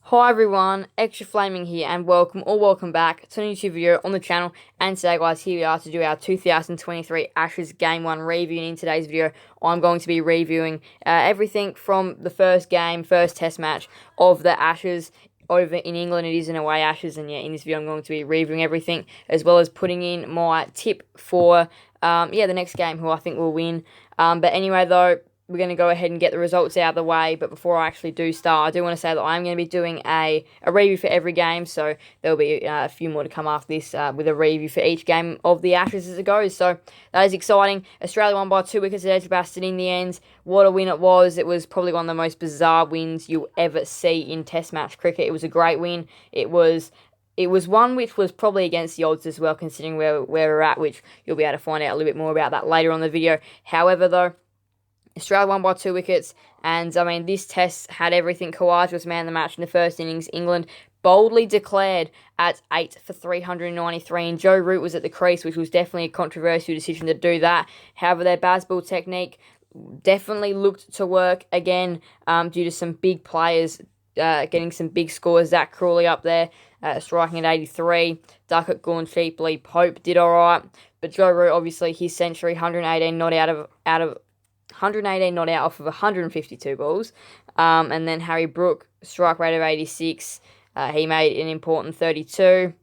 Hi everyone, Extra Flaming here and welcome back to a new YouTube video on the channel. And today guys, here we are to do our 2023 Ashes Game 1 review. And in today's video, I'm going to be reviewing everything from the first test match of the Ashes over in England. It is an away Ashes, and yeah, in this video I'm going to be reviewing everything, as well as putting in my tip for the next game, who I think will win. But anyway though, we're going to go ahead and get the results out of the way. But before I actually do start, I do want to say that I'm going to be doing a review for every game. So there'll be a few more to come after this with a review for each game of the Ashes as it goes. So that is exciting. Australia won by 2 wickets at Edgbaston in the end. What a win it was. It was probably one of the most bizarre wins you'll ever see in Test match cricket. It was a great win. It was one which was probably against the odds as well, considering where we're at, which you'll be able to find out a little bit more about that later on in the video. However, though, Australia won by 2 wickets, and I mean, this test had everything. Khawaja was man of the match in the first innings. England boldly declared at 8 for 393, and Joe Root was at the crease, which was definitely a controversial decision to do that. However, their Bazball technique definitely looked to work again due to some big players getting some big scores. Zach Crawley up there striking at 83. Duckett, Gawn, Sheepley, Pope did all right, but Joe Root, obviously, his century, 118 not out of 118 not out off of 152 balls. And then Harry Brook, strike rate of 86. He made an important 32.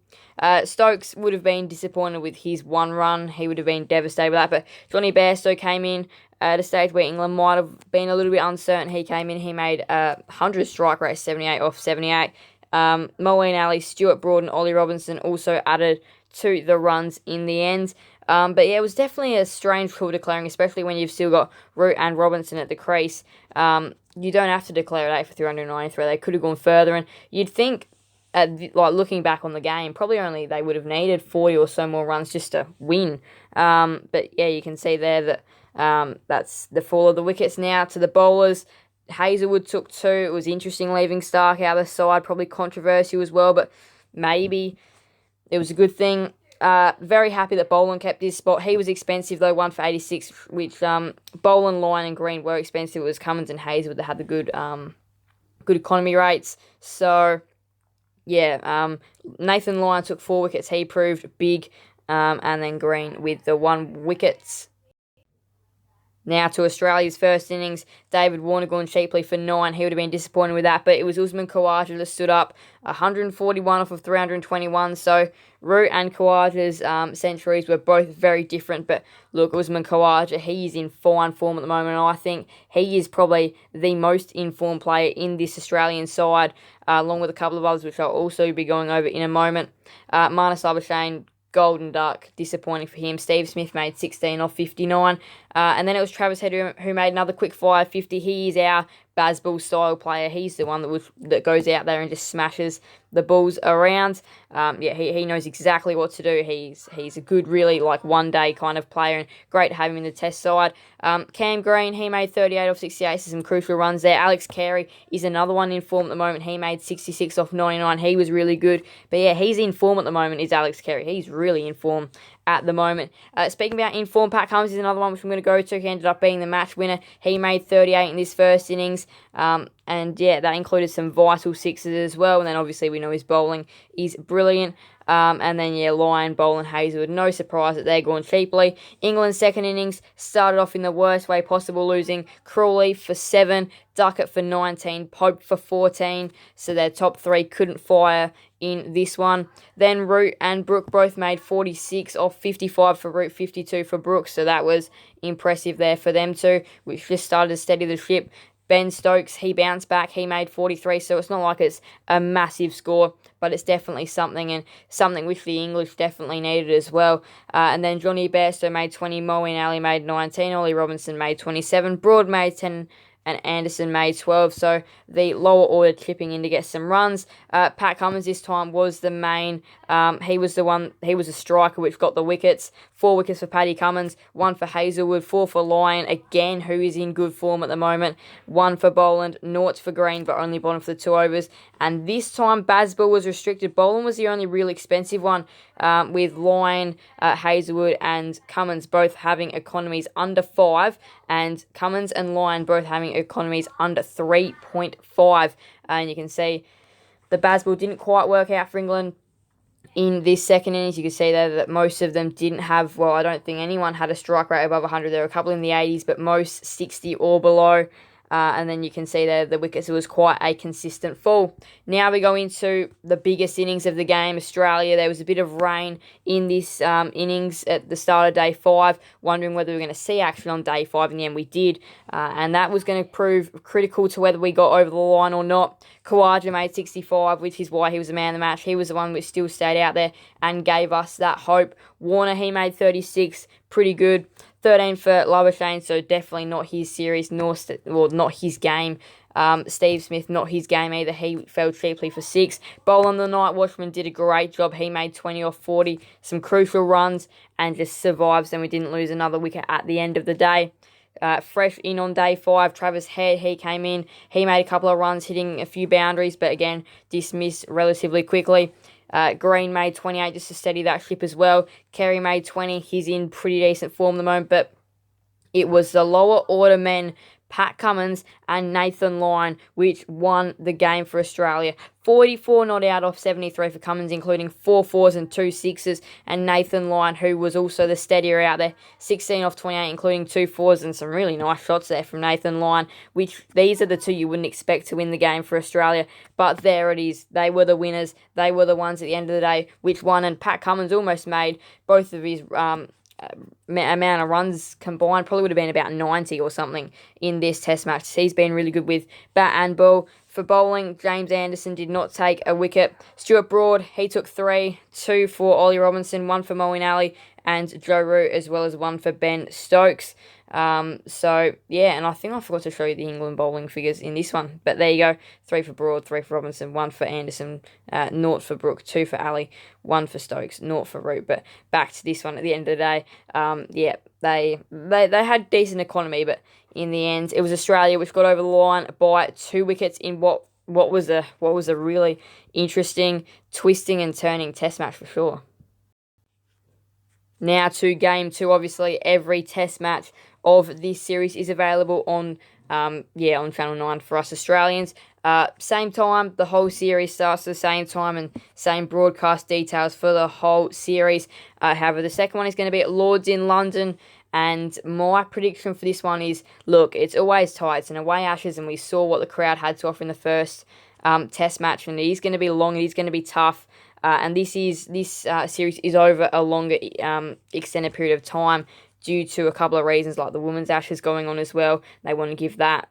Stokes would have been disappointed with his 1 run. He would have been devastated with that. But Johnny Bairstow came in at a stage where England might have been a little bit uncertain. He came in. He made 100 strike rate, 78 off 78. Moeen Ali, Stuart Broad, and Ollie Robinson also added to the runs in the end. But yeah, it was definitely a strange call declaring, especially when you've still got Root and Robinson at the crease. You don't have to declare at 8 for 393. They could have gone further, and you'd think, looking back on the game, probably only they would have needed 40 or so more runs just to win. But yeah, you can see there that that's the fall of the wickets now to the bowlers. Hazlewood took 2. It was interesting leaving Stark out of the side, probably controversial as well, but maybe it was a good thing. Very happy that Boland kept his spot. He was expensive though, 1 for 86, which Boland, Lyon and Green were expensive. It was Cummins and Hazlewood that had the good economy rates. So yeah, Nathan Lyon took 4 wickets. He proved big, and then Green with the 1 wicket. Now to Australia's first innings, David Warner gone cheaply for 9. He would have been disappointed with that, but it was Usman Khawaja that stood up, 141 off of 321. So Root and Khawaja's centuries were both very different. But look, Usman Khawaja, he is in fine form at the moment. And I think he is probably the most informed player in this Australian side, along with a couple of others, which I'll also be going over in a moment. Marnus Labuschagne, golden duck, disappointing for him. Steve Smith made 16 off 59. And then it was Travis Head who made another quick fire 50. He is our Bazball style player. He's the one that goes out there and just smashes the balls around. He knows exactly what to do. He's a good, really one day kind of player, and great to have him in the test side. Cam Green, he made 38 off 68, so some crucial runs there. Alex Carey is another one in form at the moment. He made 66 off 99. He was really good. But yeah, he's in form at the moment, is Alex Carey. He's really in form at the moment. Speaking about informed, Pat Cummins is another one which I'm going to go to. He ended up being the match winner. He made 38 in this first innings. And yeah, that included some vital sixes as well. And then obviously we know his bowling is brilliant. And then yeah, Lyon, Boland, Hazlewood, no surprise that they're going cheaply. England's second innings started off in the worst way possible, losing Crawley for 7, Duckett for 19, Pope for 14. So their top 3 couldn't fire in this one. Then Root and Brook both made 46 off 55 for Root, 52 for Brook. So that was impressive there for them too, which just started to steady the ship. Ben Stokes, he bounced back. He made 43, so it's not like it's a massive score, but it's definitely something, and something which the English definitely needed as well. And then Johnny Bairstow made 20, Moeen Ali made 19, Ollie Robinson made 27, Broad made 10, and Anderson made 12, so the lower order chipping in to get some runs. Pat Cummins this time was the main. He was a striker which got the wickets. 4 wickets for Paddy Cummins, 1 for Hazlewood, 4 for Lyon, again, who is in good form at the moment, 1 for Boland, 0 for Green, but only bottom for the 2 overs. And this time, Bazball was restricted. Boland was the only real expensive one, with Lyon, Hazlewood, and Cummins both having economies under 5, and Cummins and Lyon both having economies under 3.5. And you can see The Bazball didn't quite work out for England in this second innings. You can see there that most of them didn't have, well, I don't think anyone had a strike rate above 100. There were a couple in the 80s, but most 60 or below. And then you can see there the wickets, it was quite a consistent fall. Now we go into the biggest innings of the game, Australia. There was a bit of rain in this innings at the start of day 5, wondering whether we were going to see action on day 5. In the end, we did. And that was going to prove critical to whether we got over the line or not. Khawaja made 65, which is why he was the man of the match. He was the one which still stayed out there and gave us that hope. Warner, he made 36, pretty good. 13 for Labuschagne, so definitely not his series, not his game. Steve Smith, not his game either. He fell cheaply for 6. Boland, the night watchman, did a great job. He made 20 off 40, some crucial runs, and just survives, and we didn't lose another wicket at the end of the day. Fresh in on day 5, Travis Head, he came in. He made a couple of runs, hitting a few boundaries, but again, dismissed relatively quickly. Green made 28 just to steady that ship as well. Carey made 20. He's in pretty decent form at the moment, but it was the lower order men, Pat Cummins and Nathan Lyon, which won the game for Australia. 44 not out off 73 for Cummins, including 4 fours and 2 sixes, and Nathan Lyon, who was also the steadier out there, 16 off 28, including 2 fours and some really nice shots there from Nathan Lyon, which these are the two you wouldn't expect to win the game for Australia, but there it is. They were the winners. They were the ones at the end of the day which won, and Pat Cummins almost made both of his amount of runs combined, probably would have been about 90 or something in this test match. He's been really good with bat and ball. For bowling, James Anderson did not take a wicket. Stuart Broad, he took 3, 2 for Ollie Robinson, 1 for Moeen Ali and Joe Root, as well as 1 for Ben Stokes. So, yeah, and I think I forgot to show you the England bowling figures in this one. But there you go. 3 for Broad, 3 for Robinson, 1 for Anderson, 0 for Brook, 2 for Ali, 1 for Stokes, 0 for Root. But back to this one at the end of the day. Yeah, they had decent economy, but in the end, it was Australia which got over the line by 2 wickets in what was a really interesting, twisting and turning test match for sure. Now to game 2. Obviously, every test match of this series is available on Channel 9 for us Australians. Same time, the whole series starts at the same time and same broadcast details for the whole series. However, the second one is going to be at Lords in London. And my prediction for this one is, look, it's always tight. It's an away Ashes, and we saw what the crowd had to offer in the first test match. And it is going to be long. It is going to be tough. And this series is over a longer extended period of time due to a couple of reasons, like the Women's Ashes going on as well. They want to give that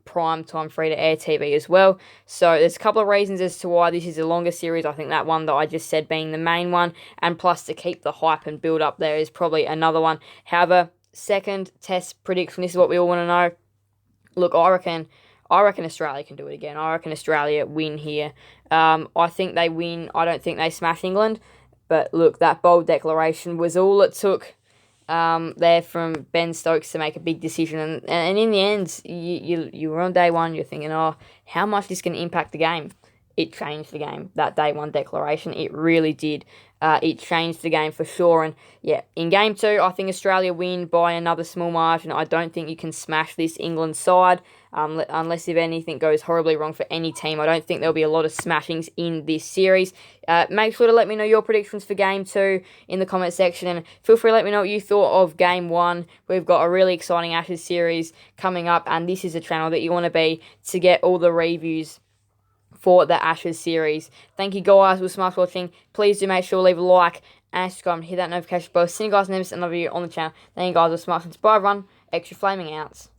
prime time free to air TV as well. So there's a couple of reasons as to why this is a longer series. I think that one that I just said being the main one, and plus to keep the hype and build up there is probably another one. However, second test prediction, this is what we all want to know. Look, I reckon Australia can do it again. I reckon Australia win here. I think they win. I don't think they smash England. But look, that bold declaration was all it took there from Ben Stokes to make a big decision. And in the end, you were on day 1, you're thinking, how much this can impact the game? It changed the game, that day 1 declaration. It really did. It changed the game for sure. And yeah, in game 2, I think Australia win by another small margin. I don't think you can smash this England side unless if anything goes horribly wrong for any team. I don't think there'll be a lot of smashings in this series. Make sure to let me know your predictions for game 2 in the comment section, and feel free to let me know what you thought of game 1. We've got a really exciting Ashes series coming up, and this is a channel that you want to be to get all the reviews for the Ashes series. Thank you guys for smart watching. Please do make sure to leave a like and subscribe and hit that notification bell. See you guys next another video on the channel. Thank you guys for smart. Bye everyone. Extra Flaming outs.